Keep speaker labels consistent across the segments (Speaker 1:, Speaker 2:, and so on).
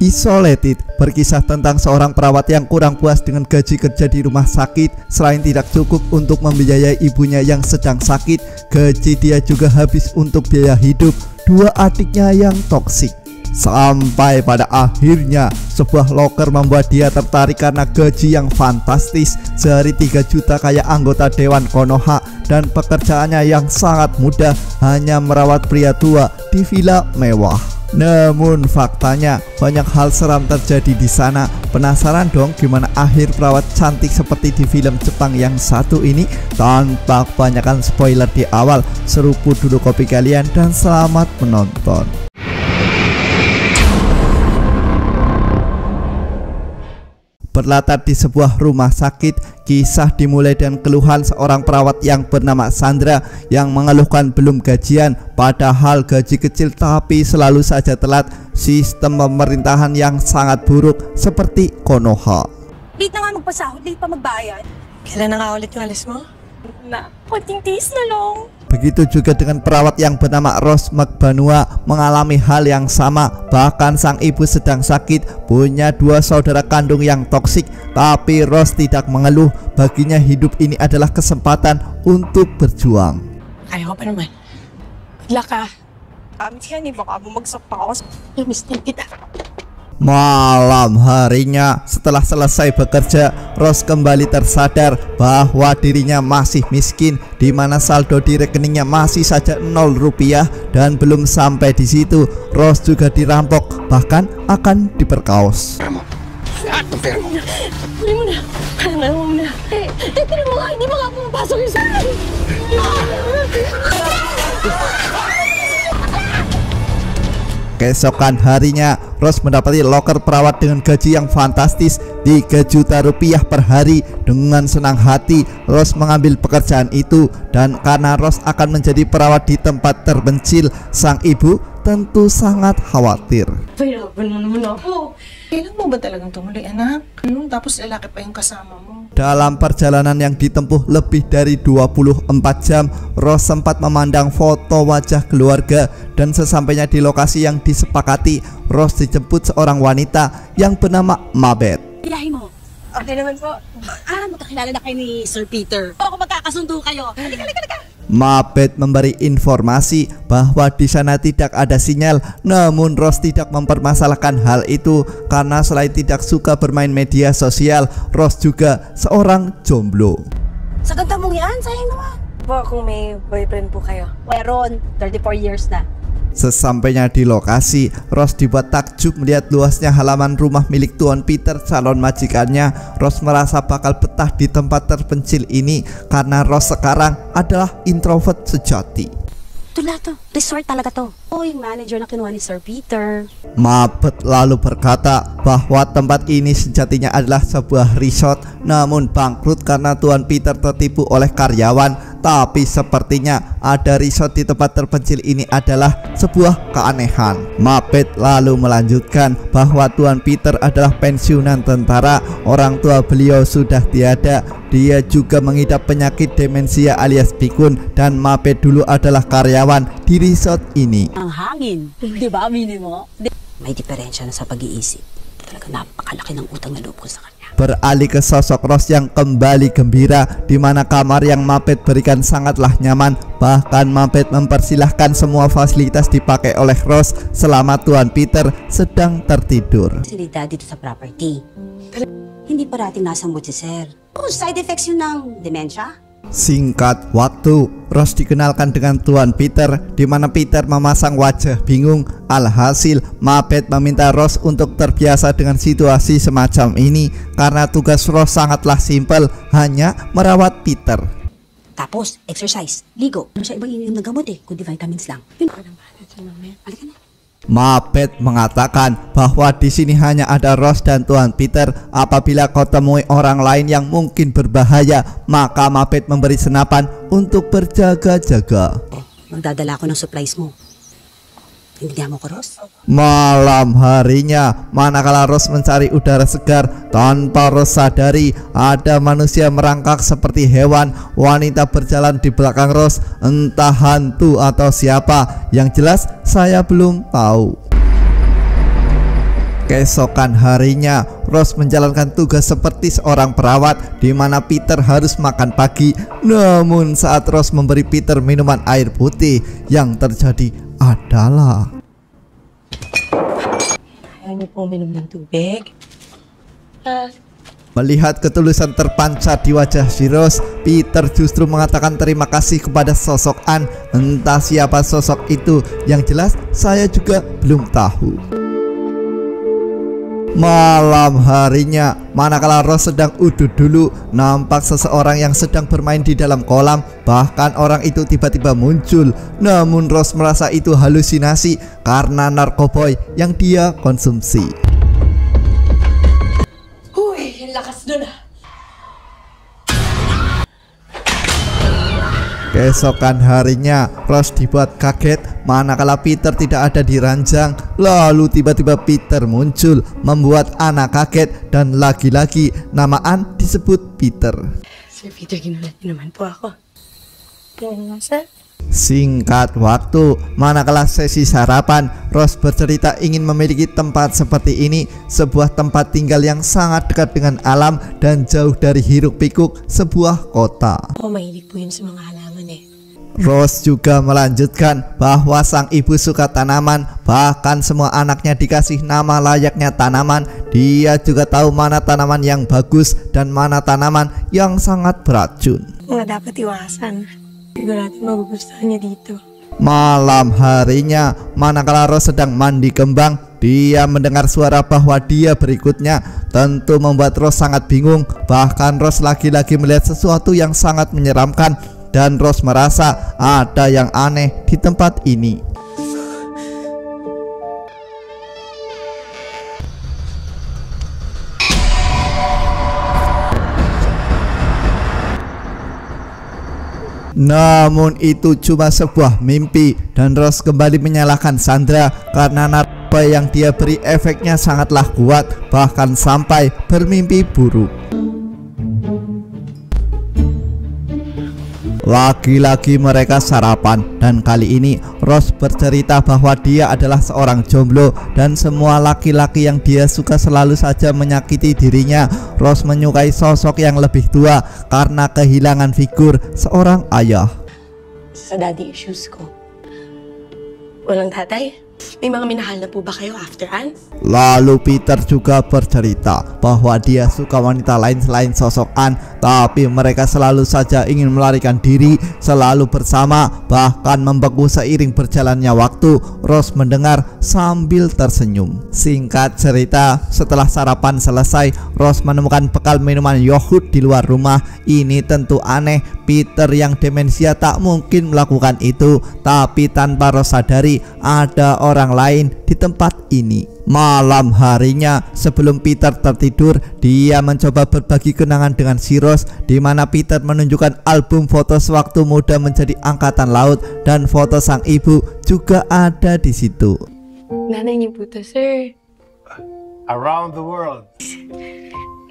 Speaker 1: Isolated berkisah tentang seorang perawat yang kurang puas dengan gaji kerja di rumah sakit. Selain tidak cukup untuk membiayai ibunya yang sedang sakit, gaji dia juga habis untuk biaya hidup dua adiknya yang toksik. Sampai pada akhirnya sebuah loker membuat dia tertarik karena gaji yang fantastis, sehari 3 juta kayak anggota Dewan Konoha, dan pekerjaannya yang sangat mudah, hanya merawat pria tua di villa mewah. Namun faktanya banyak hal seram terjadi di sana. Penasaran dong gimana akhir perawat cantik seperti di film Jepang yang satu ini? Tanpa kebanyakan spoiler di awal, seruput dulu kopi kalian dan selamat menonton. Berlatar di sebuah rumah sakit, kisah dimulai dengan keluhan seorang perawat yang bernama Sandra yang mengeluhkan belum gajian, padahal gaji kecil tapi selalu saja telat. Sistem pemerintahan yang sangat buruk seperti Konoha.
Speaker 2: Late na nga magpasahod, late pa magbayad.
Speaker 3: Kailan na nga ulit yung alis mo?
Speaker 2: Na, konting tiis na lang.
Speaker 1: Begitu juga dengan perawat yang bernama Rose Magbanua, mengalami hal yang sama. Bahkan sang ibu sedang sakit, punya 2 saudara kandung yang toksik, tapi Rose tidak mengeluh. Baginya hidup ini adalah kesempatan untuk berjuang.
Speaker 3: Kaya ko pa naman.
Speaker 2: Good luck ah. Yan, baka bumagsak pa ako.
Speaker 3: Miss kita.
Speaker 1: Malam harinya setelah selesai bekerja, Rose kembali tersadar bahwa dirinya masih miskin, di mana saldo di rekeningnya masih saja 0 rupiah. Dan belum sampai di situ, Rose juga dirampok, bahkan akan diperkaos.
Speaker 3: Huli mo na. Kanan mo na. Titignan mo nga, hindi mo nga pumapasok yung sa'yo.
Speaker 1: Keesokan harinya, Rose mendapati loker perawat dengan gaji yang fantastis, 3 juta rupiah per hari. Dengan senang hati, Rose mengambil pekerjaan itu. Dan karena Rose akan menjadi perawat di tempat terpencil, sang ibu tentu sangat khawatir.
Speaker 3: Pahirapan mo naman ako. Kailan mo ba talagang tumuloy, anak? Tapos lalaki pa yung kasama mo.
Speaker 1: Dalam perjalanan yang ditempuh lebih dari 24 jam, Rose sempat memandang foto wajah keluarga. Dan sesampainya di lokasi yang disepakati, Rose dijemput seorang wanita yang bernama Mabet.
Speaker 2: Ilahin mo.
Speaker 3: Okay naman po.
Speaker 2: Magkakilala na kayo ni Sir Peter. Ako magkakasundo kayo. Halika.
Speaker 1: Mabet memberi informasi bahwa di sana tidak ada sinyal. Namun Rose tidak mempermasalahkan hal itu karena selain tidak suka bermain media sosial, Rose juga seorang jomblo.
Speaker 2: Sa ganda mong yan, sayang naman.
Speaker 3: Po, kung may boyfriend po kayo.
Speaker 2: Meron, 34 years na.
Speaker 1: Sesampainya di lokasi, Rose dibuat takjub melihat luasnya halaman rumah milik Tuan Peter, calon majikannya. Rose merasa bakal betah di tempat terpencil ini karena Rose sekarang adalah introvert sejati.
Speaker 2: Ito to. Resort talaga to. Oh, yung manager na kinuha ni Sir Peter.
Speaker 1: Mabet lalu berkata bahwa tempat ini sejatinya adalah sebuah resort, namun bangkrut karena Tuan Peter tertipu oleh karyawan. Tapi sepertinya ada resort di tempat terpencil ini adalah sebuah keanehan. Mabet lalu melanjutkan bahwa Tuan Peter adalah pensiunan tentara. Orang tua beliau sudah tiada. Dia juga mengidap penyakit demensia alias pikun. Dan Mabet dulu adalah karyawan di resort ini.
Speaker 2: Ang hangin, di ba aminin mo? May diferensya na sa pag-iisip. Talaga napakalaki ng utang na loob ko sa kanya.
Speaker 1: Beralih ke sosok Rose yang kembali gembira, di mana kamar yang Mabet berikan sangatlah nyaman. Bahkan Mabet mempersilahkan semua fasilitas dipakai oleh Rose selama Tuan Peter sedang tertidur.
Speaker 2: Salita dito sa property. Hindi parating nasa mood si Sir. Oh, side effects yun ng dementia?
Speaker 1: Singkat waktu, Rose dikenalkan dengan Tuan Peter, di mana Peter memasang wajah bingung. Alhasil, Mabet meminta Rose untuk terbiasa dengan situasi semacam ini karena tugas Rose sangatlah simpel, hanya merawat Peter.
Speaker 2: Tapos, exercise, ligo. Ano siya ibang ininom ng gamot kundi vitamins lang. Yun. Halika na.
Speaker 1: Mabet mengatakan bahwa di sini hanya ada Rose dan Tuan Peter. Apabila kau temui orang lain yang mungkin berbahaya, maka Mabet memberi senapan untuk berjaga-jaga.
Speaker 2: Magdadala ako ng supplies mo. Hindi mo ko, Rose?
Speaker 1: Malam harinya, manakala Rose mencari udara segar, tanpa Rose sadari ada manusia merangkak seperti hewan. Wanita berjalan di belakang Rose, entah hantu atau siapa. Yang jelas saya belum tahu. Keesokan harinya, Rose menjalankan tugas seperti seorang perawat di mana Peter harus makan pagi. Namun saat Rose memberi Peter minuman air putih, yang terjadi adalah
Speaker 2: Ayaw niyo pong minum ng tubig?
Speaker 1: melihat ketulusan terpancar di wajah si Rose, Peter justru mengatakan terima kasih kepada sosok Anne. Entah siapa sosok itu, yang jelas saya juga belum tahu. Malam harinya, manakala Rose sedang udut dulu, nampak seseorang yang sedang bermain di dalam kolam. Bahkan orang itu tiba-tiba muncul. Namun Rose merasa itu halusinasi karena narkoboy yang dia konsumsi.
Speaker 2: Uy, yung lakas dun ah.
Speaker 1: Keesokan harinya, Rose dibuat kaget manakala Peter tidak ada di ranjang. Lalu tiba-tiba Peter muncul, membuat Anna kaget, dan lagi-lagi nama Anne disebut Peter.
Speaker 2: Sir Peter, ginulat niyo naman po ako. Yung nasa?
Speaker 1: Singkat waktu, manakala sesi sarapan, Rose bercerita ingin memiliki tempat seperti ini, sebuah tempat tinggal yang sangat dekat dengan alam dan jauh dari hiruk-pikuk sebuah kota.
Speaker 2: Ako, mahilig po yun sa mga halaman eh.
Speaker 1: Rose juga melanjutkan bahwa sang ibu suka tanaman, bahkan semua anaknya dikasih nama layaknya tanaman. Dia juga tahu mana tanaman yang bagus dan mana tanaman yang sangat beracun.
Speaker 2: Mga dapat iwasan. Sigurado magugustuhan niya dito.
Speaker 1: Malam harinya, manakala Rose sedang mandi kembang, dia mendengar suara bahwa dia berikutnya. Tentu membuat Rose sangat bingung. Bahkan Rose lagi-lagi melihat sesuatu yang sangat menyeramkan, dan Rose merasa ada yang aneh di tempat ini. Namun itu cuma sebuah mimpi, dan Rose kembali menyalahkan Sandra karena narkoba yang dia beri efeknya sangatlah kuat, bahkan sampai bermimpi buruk. Lagi-lagi mereka sarapan, dan kali ini Rose bercerita bahwa dia adalah seorang jomblo dan semua laki-laki yang dia suka selalu saja menyakiti dirinya. Rose menyukai sosok yang lebih tua karena kehilangan figur seorang ayah.
Speaker 2: Sa daddy issues ko. Walang tatay? May mga minahal na po ba kayo after Anne?
Speaker 1: Lalu Peter juga bercerita bahwa dia suka wanita lain selain sosok Anne, tapi mereka selalu saja ingin melarikan diri, selalu bersama, bahkan membeku seiring berjalannya waktu. Rose mendengar sambil tersenyum. Singkat cerita, setelah sarapan selesai, Rose menemukan bekal minuman yogurt di luar rumah. Ini tentu aneh, Peter yang demensia tak mungkin melakukan itu, tapi tanpa Rose sadari ada orang lain di tempat ini. Malam harinya, sebelum Peter tertidur, dia mencoba berbagi kenangan dengan si Rose, di mana Peter menunjukkan album foto sewaktu muda menjadi angkatan laut, dan foto sang ibu juga ada di situ.
Speaker 2: Nanay niyo po to, sir.
Speaker 4: Around the world.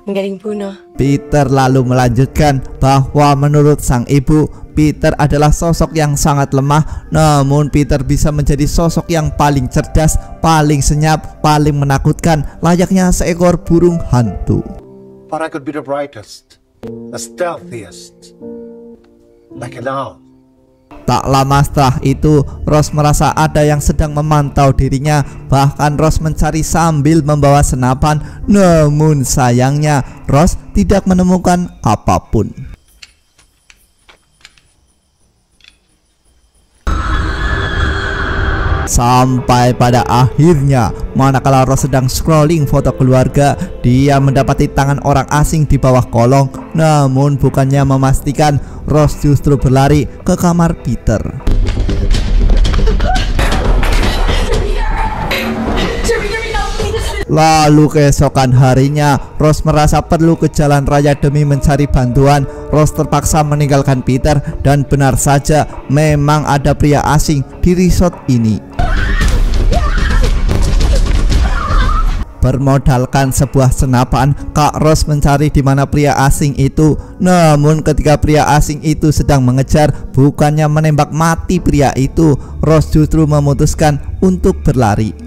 Speaker 2: Ang galing po, no?
Speaker 1: Peter lalu melanjutkan bahwa menurut sang ibu, Peter adalah sosok yang sangat lemah, namun Peter bisa menjadi sosok yang paling cerdas, paling senyap, paling menakutkan, layaknya seekor burung hantu.
Speaker 4: But I could be the brightest, the stealthiest, like an owl.
Speaker 1: Tak lama setelah itu, Rose merasa ada yang sedang memantau dirinya. Bahkan Rose mencari sambil membawa senapan. Namun sayangnya, Rose tidak menemukan apapun. Sampai pada akhirnya, manakala Rose sedang scrolling foto keluarga, dia mendapati tangan orang asing di bawah kolong. Namun bukannya memastikan, Rose justru berlari ke kamar Peter. Lalu keesokan harinya, Rose merasa perlu ke jalan raya demi mencari bantuan. Rose terpaksa meninggalkan Peter, dan benar saja memang ada pria asing di resort ini. Bermodalkan sebuah senapan, Kak Rose mencari di mana pria asing itu. Namun ketika pria asing itu sedang mengejar, bukannya menembak mati pria itu, Rose justru memutuskan untuk berlari.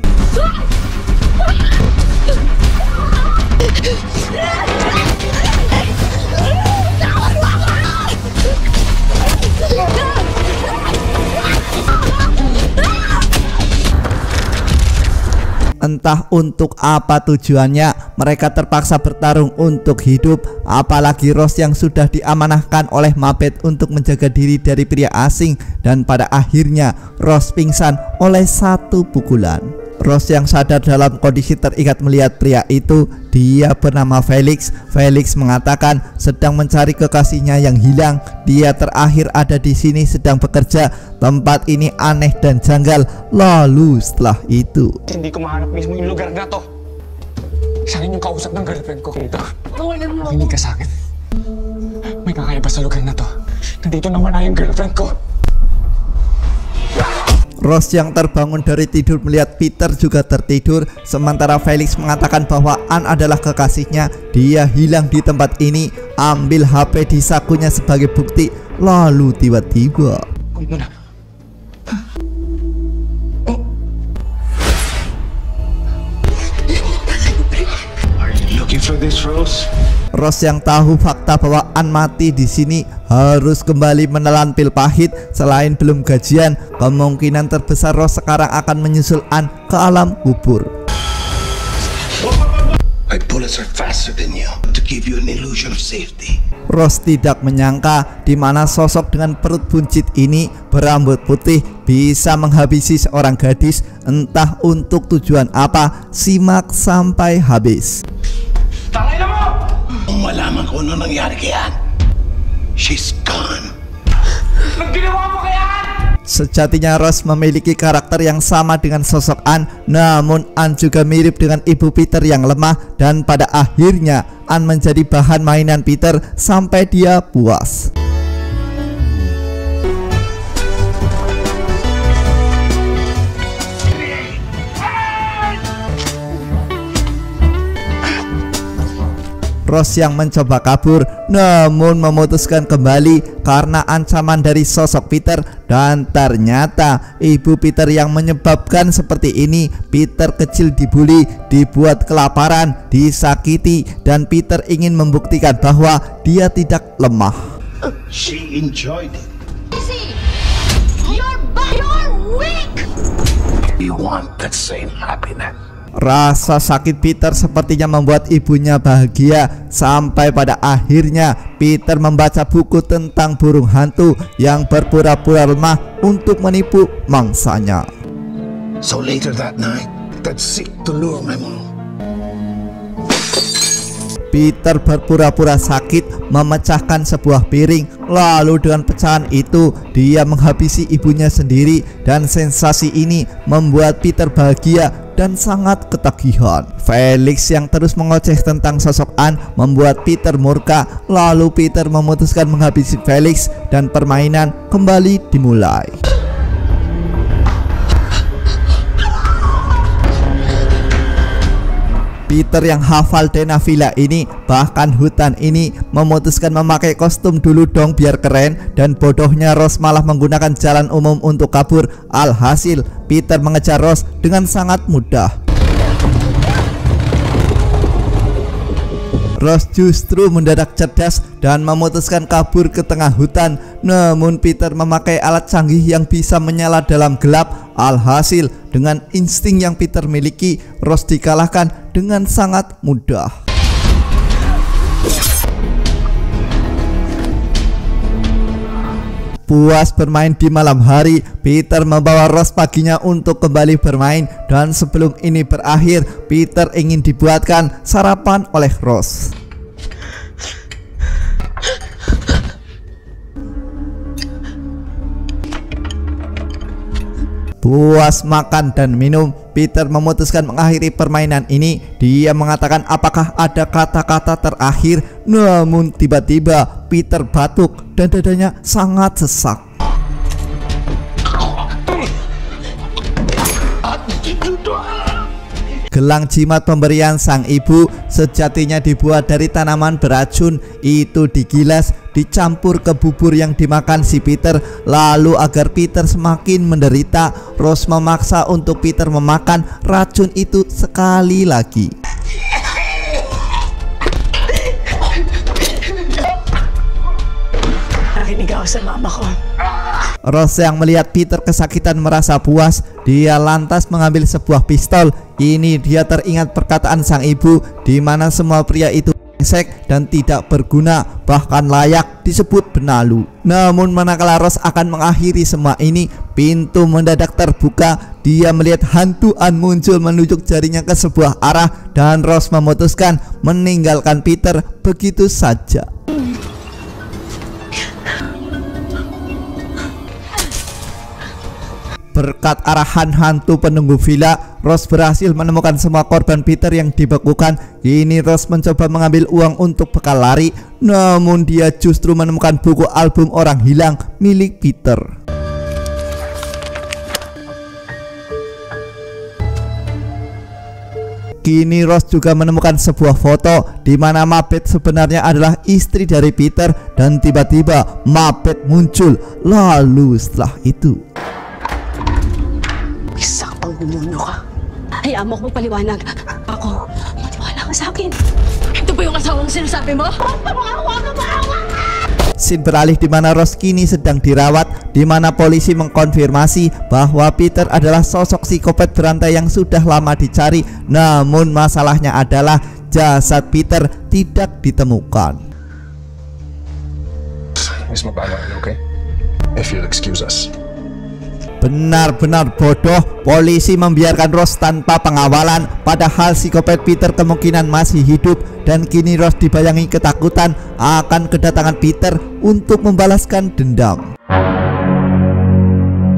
Speaker 1: Entah untuk apa tujuannya, mereka terpaksa bertarung untuk hidup. Apalagi Ross yang sudah diamanahkan oleh Macbeth untuk menjaga diri dari pria asing. Dan pada akhirnya Ross pingsan oleh satu pukulan. Ross yang sadar dalam kondisi terikat melihat pria itu. Dia bernama Felix. Felix mengatakan sedang mencari kekasihnya yang hilang. Dia terakhir ada di sini sedang bekerja. Tempat ini aneh dan janggal. Lalu setelah itu,
Speaker 5: hindi ko mahanap mismo yung lugar na to. Siya rin yung kausap ng girlfriend ko dito. Hindi ka sakit. May kakaiba sa lugar na to. Nandito nawala yung girlfriend ko.
Speaker 1: Ross yang terbangun dari tidur melihat Peter juga tertidur. Sementara Felix mengatakan bahwa Ann adalah kekasihnya. Dia hilang di tempat ini. Ambil HP di sakunya sebagai bukti. Lalu tiba-tiba
Speaker 5: Are you looking for this, Rose?
Speaker 1: Ross yang tahu fakta bahwa Ann mati di sini harus kembali menelan pil pahit. Selain belum gajian, kemungkinan terbesar Ross sekarang akan menyusul Ann ke alam kubur.
Speaker 6: My bullets are faster than you to give you an illusion of safety.
Speaker 1: Ross tidak menyangka di mana sosok dengan perut buncit ini berambut putih bisa menghabisi seorang gadis. Entah untuk tujuan apa. Simak sampai habis.
Speaker 5: Tangay na mo!
Speaker 6: Kung malaman ko ano nangyari kay Ann, she's gone.
Speaker 5: Nagginawa mo kay Ann!
Speaker 1: Sejatinya Ross memiliki karakter yang sama dengan sosok Ann. Namun Ann juga mirip dengan ibu Peter yang lemah. Dan pada akhirnya Ann menjadi bahan mainan Peter sampai dia puas. Ross yang mencoba kabur namun memutuskan kembali karena ancaman dari sosok Peter. Dan ternyata ibu Peter yang menyebabkan seperti ini. Peter kecil dibully, dibuat kelaparan, disakiti, dan Peter ingin membuktikan bahwa dia tidak lemah.
Speaker 6: She enjoyed it.
Speaker 7: You're weak!
Speaker 6: You want that same happiness.
Speaker 1: Rasa sakit Peter sepertinya membuat ibunya bahagia. Sampai pada akhirnya Peter membaca buku tentang burung hantu yang berpura-pura lemah untuk menipu mangsanya.
Speaker 6: So later that night, that sick to lure my mom.
Speaker 1: Peter berpura-pura sakit memecahkan sebuah piring. Lalu dengan pecahan itu dia menghabisi ibunya sendiri. Dan sensasi ini membuat Peter bahagia dan sangat ketagihan. Felix yang terus mengoceh tentang sosok Ann membuat Peter murka. Lalu Peter memutuskan menghabisi Felix dan permainan kembali dimulai. Peter yang hafal denah villa ini, bahkan hutan ini, memutuskan memakai kostum dulu dong biar keren. Dan bodohnya Ross malah menggunakan jalan umum untuk kabur. Alhasil Peter mengejar Ross dengan sangat mudah. Ross justru mendadak cerdas dan memutuskan kabur ke tengah hutan. Namun Peter memakai alat canggih yang bisa menyala dalam gelap. Alhasil dengan insting yang Peter miliki, Ross dikalahkan dengan sangat mudah. Puas bermain di malam hari, Peter membawa Ross paginya untuk kembali bermain. Dan sebelum ini berakhir, Peter ingin dibuatkan sarapan oleh Ross. Puas makan dan minum, Peter memutuskan mengakhiri permainan ini. Dia mengatakan apakah ada kata-kata terakhir. Namun tiba-tiba Peter batuk dan dadanya sangat sesak. Gelang jimat pemberian sang ibu sejatinya dibuat dari tanaman beracun. Itu digilas, dicampur ke bubur yang dimakan si Peter. Lalu agar Peter semakin menderita, Ross memaksa untuk Peter memakan racun itu sekali lagi.
Speaker 3: Nakinig ako sa mama ko.
Speaker 1: Ross yang melihat Peter kesakitan merasa puas. Dia lantas mengambil sebuah pistol. Ini dia teringat perkataan sang ibu di mana semua pria itu brengsek dan tidak berguna, bahkan layak disebut benalu. Namun manakala Rose akan mengakhiri semua ini, pintu mendadak terbuka. Dia melihat hantuan muncul menunjuk jarinya ke sebuah arah dan Rose memutuskan meninggalkan Peter begitu saja. Berkat arahan hantu penunggu villa, Rose berhasil menemukan semua korban Peter yang dibekukan. Kini Rose mencoba mengambil uang untuk bekal lari, namun dia justru menemukan buku album orang hilang milik Peter. Kini Rose juga menemukan sebuah foto di mana Mabet sebenarnya adalah istri dari Peter dan tiba-tiba Mabet muncul. Lalu setelah itu
Speaker 2: Isang pangbununo ka. Hayaan mo akong paliwanag. Ako, matiwala ka sa akin. Ito ba yung asawang sinasabi mo?
Speaker 1: scene beralih di mana Rose kini sedang dirawat, di mana polisi mengkonfirmasi bahwa Peter adalah sosok psikopat berantai yang sudah lama dicari. Namun masalahnya adalah jasad Peter tidak ditemukan.
Speaker 5: Miss Mabano, okay? If you'll excuse us.
Speaker 1: Benar-benar bodoh, polisi membiarkan Rose tanpa pengawalan, padahal psikopat Peter kemungkinan masih hidup. Dan kini Rose dibayangi ketakutan akan kedatangan Peter untuk membalaskan dendam.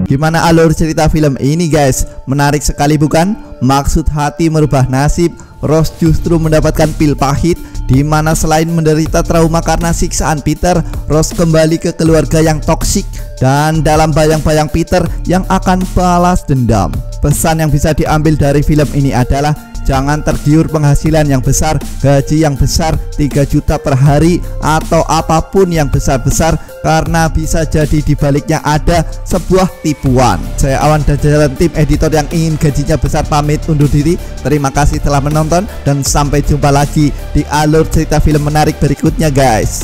Speaker 1: Gimana alur cerita film ini guys? Menarik sekali bukan? Maksud hati merubah nasib. Rose justru mendapatkan pil pahit, di mana selain menderita trauma karena siksaan Peter, Rose kembali ke keluarga yang toksik dan dalam bayang-bayang Peter yang akan balas dendam. Pesan yang bisa diambil dari film ini adalah jangan tergiur penghasilan yang besar, gaji yang besar, 3 juta per hari atau apapun yang besar-besar, karena bisa jadi dibaliknya ada sebuah tipuan. Saya Awan dan jajaran tim editor yang ingin gajinya besar pamit undur diri. Terima kasih telah menonton dan sampai jumpa lagi di alur cerita film menarik berikutnya guys.